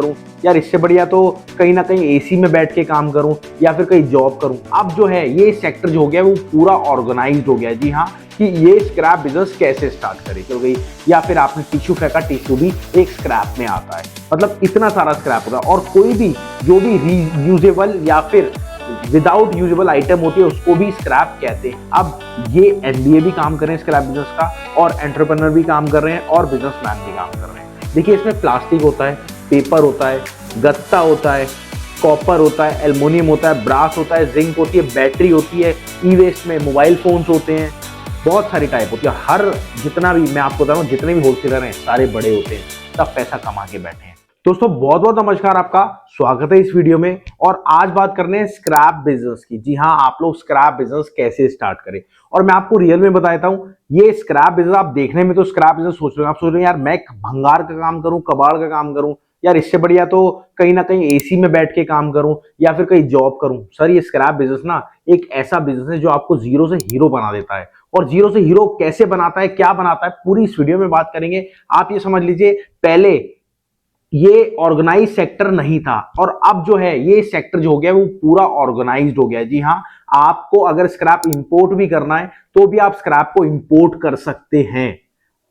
करूं, यार इससे बढ़िया तो कहीं ना कहीं एसी में बैठ के काम करूं या फिर कहीं जॉब करूं। अब जो है ये सेक्टर जो हो गया है वो पूरा ऑर्गेनाइज्ड हो गया है। जी हाँ, कि ये स्क्रैप बिजनेस कैसे स्टार्ट करे चल गई, या फिर आपने टिश्यू फेंका, टिश्यू भी एक स्क्रैप में आता है। मतलब इतना सारा स्क्रैप होता है और कोई भी जो भी रीयूजेबल या फिर विदाउट यूजेबल आइटम होती है उसको भी स्क्रैप कहते हैं। अब ये एमबीए भी काम कर रहे हैं स्क्रैप बिजनेस का, और एंटरप्रेन्योर भी काम कर रहे हैं, और बिजनेसमैन भी काम कर रहे हैं। देखिए इसमें प्लास्टिक होता है, पेपर होता है, गत्ता होता है, कॉपर होता है, एल्युमिनियम होता है, ब्रास होता है, जिंक होती है, बैटरी होती है, ई वेस्ट में मोबाइल फोन्स होते हैं, बहुत सारी टाइप होती है। हर जितना भी मैं आपको बता रहा हूँ, जितने भी होलसेलर हैं सारे बड़े होते हैं, सब पैसा कमा के बैठे हैं। दोस्तों बहुत बहुत नमस्कार, आपका स्वागत है इस वीडियो में। और आज बात करने हैं स्क्रैप बिजनेस की। जी हाँ, आप लोग स्क्रैप बिजनेस कैसे स्टार्ट करें, और मैं आपको रियल में बता देता हूँ। ये स्क्रैप बिजनेस आप देखने में तो स्क्रैप बिजनेस सोच रहे हो, आप सोच रहे हैं यार मैं भंगार का काम करूं, कबाड़ का काम करूं, यार इससे बढ़िया तो कहीं ना कहीं एसी में बैठ के काम करूं या फिर कहीं जॉब करूं। सर ये स्क्रैप बिजनेस ना एक ऐसा बिजनेस है जो आपको जीरो से हीरो बना देता है। और जीरो से हीरो कैसे बनाता है, क्या बनाता है, पूरी इस वीडियो में बात करेंगे। आप ये समझ लीजिए, पहले ये ऑर्गेनाइज सेक्टर नहीं था, और अब जो है ये सेक्टर जो हो गया है वो पूरा ऑर्गेनाइज्ड हो गया है। जी हाँ, आपको अगर स्क्रैप इंपोर्ट भी करना है तो भी आप स्क्रैप को इंपोर्ट कर सकते हैं,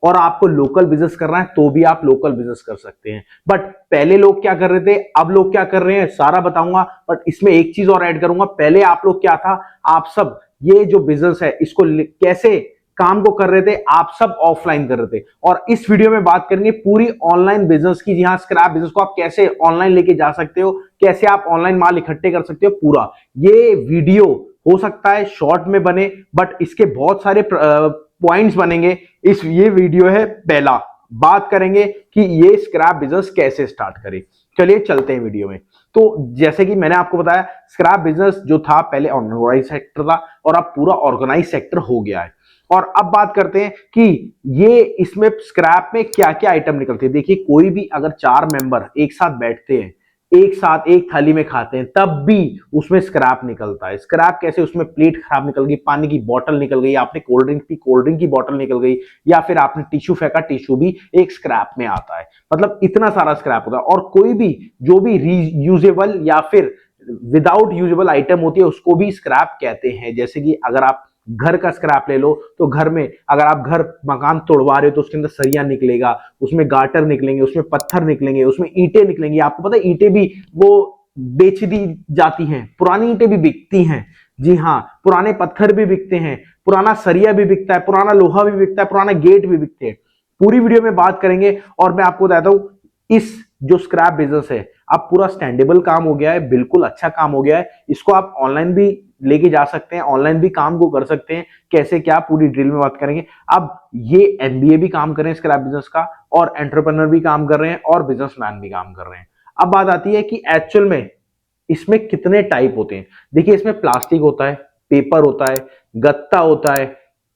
और आपको लोकल बिजनेस करना है तो भी आप लोकल बिजनेस कर सकते हैं। बट पहले लोग क्या कर रहे थे, अब लोग क्या कर रहे हैं, सारा बताऊंगा। बट इसमें एक चीज और ऐड करूंगा, पहले आप लोग क्या था, आप सब ये जो बिजनेस है इसको कैसे काम को कर रहे थे, आप सब ऑफलाइन कर रहे थे। और इस वीडियो में बात करेंगे पूरी ऑनलाइन बिजनेस की। जी हाँ, स्क्रैप बिजनेस को आप कैसे ऑनलाइन लेके जा सकते हो, कैसे आप ऑनलाइन माल इकट्ठे कर सकते हो। पूरा ये वीडियो हो सकता है शॉर्ट में बने, बट इसके बहुत सारे पॉइंट्स बनेंगे। ये वीडियो है पहला, बात करेंगे कि ये स्क्रैप बिजनेस कैसे स्टार्ट करें। चलिए चलते हैं वीडियो में। तो जैसे कि मैंने आपको बताया, स्क्रैप बिजनेस जो था पहले ऑर्गेनाइज सेक्टर था, और अब पूरा ऑर्गेनाइज सेक्टर हो गया है। और अब बात करते हैं कि ये इसमें स्क्रैप में क्या क्या आइटम निकलते हैं। देखिए कोई भी अगर 4 मेंबर एक साथ बैठते हैं, एक साथ एक थाली में खाते हैं, तब भी उसमें स्क्रैप निकलता है। स्क्रैप कैसे, उसमें प्लेट खराब निकल गई, पानी की बोतल निकल गई, आपने cold drink P, cold drink की बोतल निकल गई, या फिर आपने टिश्यू फेंका, टिश्यू भी एक स्क्रैप में आता है। मतलब इतना सारा स्क्रैप होता है। और कोई भी जो भी रीयूजेबल या फिर विदाउट यूजेबल आइटम होती है उसको भी स्क्रैप कहते हैं। जैसे कि अगर आप घर का स्क्रैप ले लो, तो घर में अगर आप घर मकान तोड़वा रहे हो तो उसके अंदर सरिया निकलेगा, उसमें गाटर निकलेंगे, उसमें पत्थर निकलेंगे, उसमें ईंटें निकलेंगी। आपको पता है ईंटें भी वो बेच दी जाती हैं, पुरानी ईंटें भी बिकती हैं। जी हाँ, पुराने पत्थर भी बिकते हैं, पुराना सरिया भी बिकता है, पुराना लोहा भी बिकता है, पुराना गेट भी बिकते हैं। पूरी वीडियो में बात करेंगे। और मैं आपको बताता हूं, इस जो स्क्रैप बिजनेस है अब पूरा स्टैंडेबल काम हो गया है, बिल्कुल अच्छा काम हो गया है। इसको आप ऑनलाइन भी लेके जा सकते हैं, ऑनलाइन भी काम को कर सकते हैं। कैसे क्या, पूरी ड्रिल में बात करेंगे। अब ये एमबीए भी काम कर रहे हैं स्क्रैप बिजनेस का, और एंटरप्रेन्योर भी काम कर रहे हैं, और बिजनेसमैन भी काम कर रहे हैं। अब बात आती है कि एक्चुअल में इसमें कितने टाइप होते हैं। देखिए इसमें प्लास्टिक होता है, पेपर होता है, गत्ता होता है,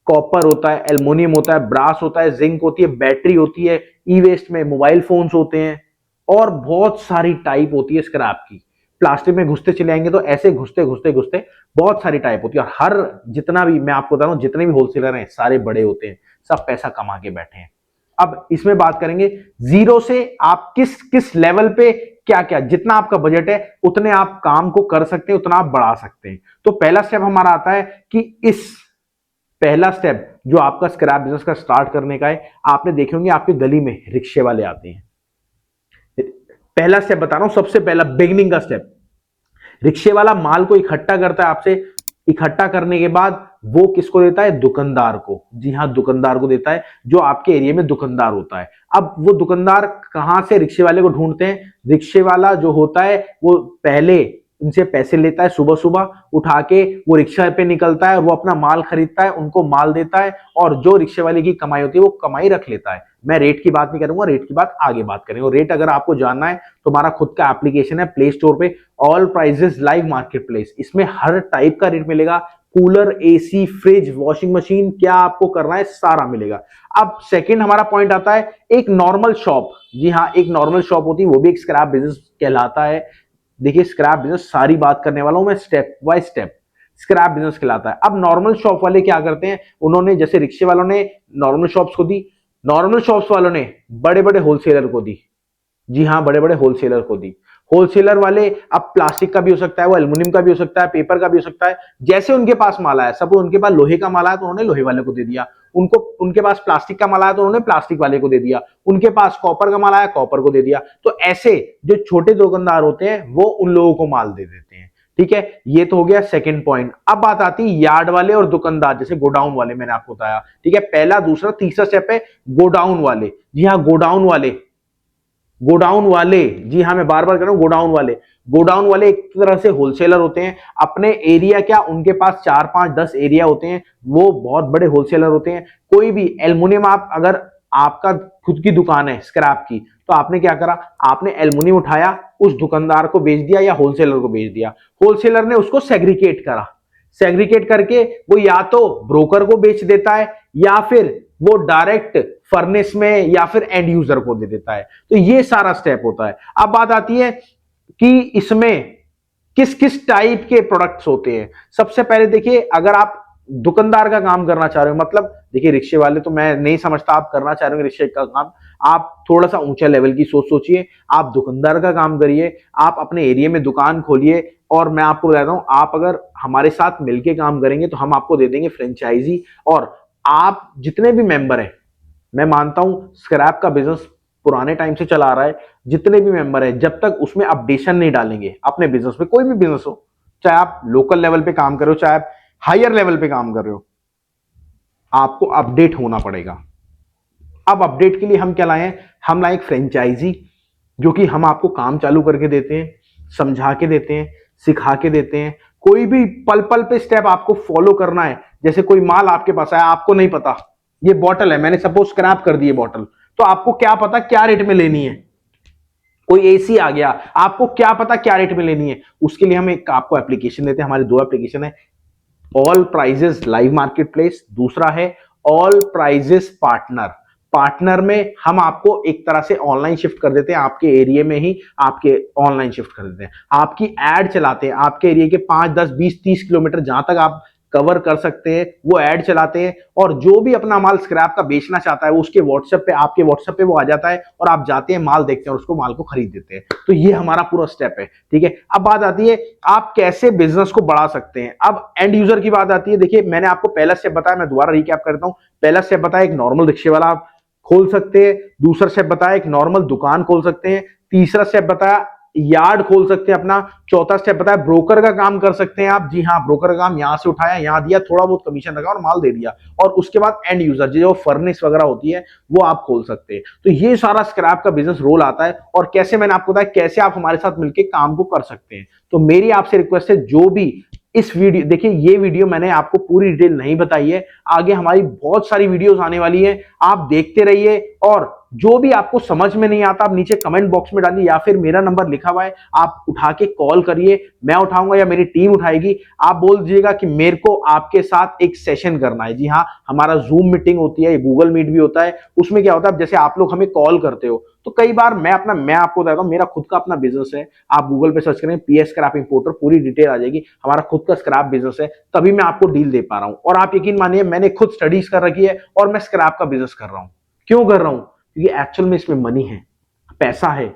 कॉपर होता है, एल्युमिनियम होता है, ब्रास होता है, जिंक होती है, बैटरी होती है, ई वेस्ट में मोबाइल फोन्स होते हैं, और बहुत सारी टाइप होती है स्क्रैप की। प्लास्टिक में घुसते चले आएंगे तो ऐसे घुसते घुसते घुसते बहुत सारी टाइप होती है। और हर जितना भी मैं आपको बता रहा हूं, जितने भी होलसेलर हैं सारे बड़े होते हैं, सब पैसा कमा के बैठे हैं। अब इसमें बात करेंगे जीरो से आप किस किस लेवल पे क्या क्या, जितना आपका बजट है उतने आप काम को कर सकते हैं, उतना आप बढ़ा सकते हैं। तो पहला स्टेप हमारा आता है कि इस पहला स्टेप जो आपका स्क्रैप बिजनेस का स्टार्ट करने का है, आपने देखे होंगे आपके गली में रिक्शे वाले आते हैं। पहला स्टेप बता रहा हूं, सबसे पहला बिगिनिंग का स्टेप, रिक्शे वाला माल को इकट्ठा करता है आपसे। इकट्ठा करने के बाद वो किसको देता है, दुकानदार को। जी हाँ, दुकानदार को देता है, जो आपके एरिया में दुकानदार होता है। अब वो दुकानदार कहां से रिक्शे वाले को ढूंढते हैं, रिक्शे वाला जो होता है वो पहले उनसे पैसे लेता है, सुबह सुबह उठा के वो रिक्शा पे निकलता है, वो अपना माल खरीदता है, उनको माल देता है, और जो रिक्शे वाले की कमाई होती है वो कमाई रख लेता है। मैं रेट की बात नहीं करूंगा, रेट की बात आगे बात करेंगे। और रेट अगर आपको जानना है तो हमारा खुद का एप्लीकेशन है प्ले स्टोर पे, all prices live marketplace. इसमें हर टाइप का रेट मिलेगा, cooler, AC, fridge, washing machine, क्या आपको करना है सारा मिलेगा। अब सेकंड हमारा पॉइंट आता है एक नॉर्मल शॉप। जी हाँ, एक नॉर्मल शॉप होती है, वो भी एक स्क्रैप बिजनेस कहलाता है। देखिए स्क्रैप बिजनेस सारी बात करने वाला हूं मैं step by step. Scrap business कहलाता है। अब नॉर्मल शॉप वाले क्या करते हैं, उन्होंने जैसे रिक्शे वालों ने नॉर्मल शॉप्स को दी, नॉर्मल शॉप्स वालों ने बड़े बड़े होलसेलर को दी। जी हाँ, बड़े बड़े होलसेलर को दी। होलसेलर वाले अब प्लास्टिक का भी हो सकता है, वो एल्युमिनियम का भी हो सकता है, पेपर का भी हो सकता है, जैसे उनके पास माल आया। सपोज उनके पास लोहे का माल आया तो उन्होंने लोहे वाले को दे दिया, उनको उनके पास प्लास्टिक का माल आया तो उन्होंने प्लास्टिक वाले को दे दिया, उनके पास कॉपर का माल आया कॉपर को दे दिया। तो ऐसे जो छोटे दुकानदार होते हैं वो उन लोगों को माल दे देते हैं। ठीक है, ये तो हो गया सेकंड पॉइंट। अब बात आती है यार्ड वाले और दुकानदार, जैसे गोडाउन वाले मैंने आपको बताया। ठीक है, पहला दूसरा तीसरा स्टेप है गोडाउन वाले। जी हाँ, गोडाउन वाले, गोडाउन वाले, जी हाँ मैं बार बार कह रहा हूं गोडाउन वाले। गोडाउन वाले एक तरह से होलसेलर होते हैं। अपने एरिया क्या, उनके पास 4 5 10 एरिया होते हैं, वो बहुत बड़े होलसेलर होते हैं। कोई भी एल्युमिनियम, आप अगर आपका खुद की दुकान है स्क्रैप की, तो आपने क्या करा, आपने एल्युमिनियम उठाया, उस दुकानदार को बेच दिया या होलसेलर को बेच दिया। होलसेलर ने उसको सेग्रीगेट करा, सेग्रीगेट करके वो या तो ब्रोकर को बेच देता है या फिर वो डायरेक्ट फर्नेस में या फिर एंड यूजर को दे देता है। तो ये सारा स्टेप होता है। अब बात आती है कि इसमें किस किस टाइप के प्रोडक्ट्स होते हैं। सबसे पहले देखिए, अगर आप दुकानदार का काम करना चाह रहे हो, मतलब देखिए रिक्शे वाले तो मैं नहीं समझता आप करना चाह रहे हो रिक्शे का काम। आप थोड़ा सा ऊंचा लेवल की सोच सोचिए, आप दुकानदार का काम करिए, आप अपने एरिया में दुकान खोलिए। और मैं आपको बताता हूं, आप अगर हमारे साथ मिलके काम करेंगे तो हम आपको दे देंगे फ्रेंचाइजी। और आप जितने भी मेंबर हैं, मैं मानता हूं स्क्रैप का बिजनेस पुराने टाइम से चला आ रहा है। जितने भी मेंबर हैं, जब तक उसमें अपडेशन नहीं डालेंगे अपने बिजनेस में, कोई भी बिजनेस हो, चाहे आप लोकल लेवल पे काम कर रहे हो चाहे आप हायर लेवल पे काम कर रहे हो, आपको अपडेट होना पड़ेगा। अब अपडेट के लिए हम क्या लाए हैं, हम लाए एक फ्रेंचाइजी, जो कि हम आपको काम चालू करके देते हैं, समझा के देते हैं, सिखा के देते हैं। कोई भी पल पल पे स्टेप आपको फॉलो करना है। जैसे कोई माल आपके पास आया, आपको नहीं पता, ये बॉटल है, मैंने सपोज स्क्रैप कर दी है बॉटल, तो आपको क्या पता क्या रेट में लेनी है। कोई एसी आ गया, आपको क्या पता क्या रेट में लेनी है। उसके लिए हम एक आपको एप्लीकेशन देते हैं, हमारे 2 एप्लीकेशन है, all prices live marketplace, दूसरा है ऑल प्राइजेस पार्टनर। पार्टनर में हम आपको एक तरह से ऑनलाइन शिफ्ट कर देते हैं, आपके एरिया में ही आपके ऑनलाइन शिफ्ट कर देते हैं। आपकी एड चलाते हैं, आपके एरिया के 5 10 20 30 किलोमीटर जहां तक आप कवर कर सकते हैं वो एड चलाते हैं। और जो भी अपना माल स्क्रैप का बेचना चाहता है वो उसके व्हाट्सएप पे, आपके व्हाट्सएप पे वो आ जाता है, और आप जाते हैं माल देखते हैं और उसको माल को खरीद देते हैं। तो ये हमारा पूरा स्टेप है। ठीक है, अब बात आती है आप कैसे बिजनेस को बढ़ा सकते हैं। अब एंड यूजर की बात आती है। देखिए, मैंने आपको पहला स्टेप बताया, मैं दोबारा रिकैप करता हूं। पहला स्टेप बताया एक नॉर्मल रिक्शे वाला आप खोल सकते हैं, दूसरा स्टेप बताया एक नॉर्मल दुकान खोल सकते हैं, तीसरा स्टेप बताया यार्ड खोल सकते हैं अपना, चौथा स्टेप बताया ब्रोकर का काम कर सकते हैं आप। जी हाँ, ब्रोकर का काम, यहां से उठाया, यहां दिया, थोड़ा बहुत कमीशन लगा और माल दे दिया। और उसके बाद एंड यूजर जो फर्नेस वगैरह होती है वो आप खोल सकते हैं। तो ये सारा स्क्रैप का बिजनेस रोल आता है। और कैसे, मैंने आपको बताया कैसे आप हमारे साथ मिलकर काम को कर सकते हैं। तो मेरी आपसे रिक्वेस्ट है, जो भी इस वीडियो देखिए, ये वीडियो मैंने आपको पूरी डिटेल नहीं बताई है, आगे हमारी बहुत सारी वीडियोस आने वाली है, आप देखते रहिए। और जो भी आपको समझ में नहीं आता आप नीचे कमेंट बॉक्स में डालिए, या फिर मेरा नंबर लिखा हुआ है, आप उठा के कॉल करिए, मैं उठाऊंगा या मेरी टीम उठाएगी। आप बोल दीजिएगा कि मेरे को आपके साथ एक सेशन करना है। जी हाँ, हमारा जूम मीटिंग होती है, गूगल मीट भी होता है। उसमें क्या होता है, जैसे आप लोग हमें कॉल करते हो, तो कई बार मैं आपको बताता हूं, मेरा खुद का अपना बिजनेस है। आप गूगल पे सर्च करें पीएस स्क्रैप इंपोर्टर, पूरी डिटेल आ जाएगी। हमारा खुद का स्क्रैप बिजनेस है, तभी मैं आपको डील दे पा रहा हूं। और आप यकीन मानिए, मैंने खुद स्टडीज कर रखी है और मैं स्क्रैप का बिजनेस कर रहा हूं। क्यों कर रहा हूं, क्योंकि एक्चुअल में इसमें मनी है, पैसा है।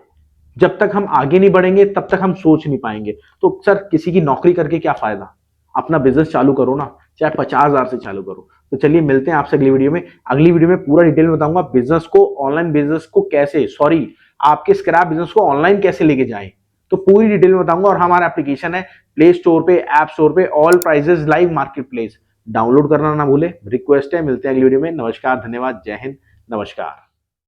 जब तक हम आगे नहीं बढ़ेंगे तब तक हम सोच नहीं पाएंगे। तो सर, किसी की नौकरी करके क्या फायदा, अपना बिजनेस चालू करो ना, चाहे 50,000 से चालू करो। तो चलिए मिलते हैं आपसे अगली वीडियो में। अगली वीडियो में पूरा डिटेल में बताऊंगा बिजनेस को, ऑनलाइन बिजनेस को कैसे, सॉरी, आपके स्क्रैप बिजनेस को ऑनलाइन कैसे लेके जाएं, तो पूरी डिटेल में बताऊंगा। और हमारा एप्लीकेशन है प्ले स्टोर पे, ऐप स्टोर पे, all prices live marketplace, download करना ना भूले, रिक्वेस्ट है। मिलते हैं अगली वीडियो में। नमस्कार, धन्यवाद, जय हिंद, नमस्कार।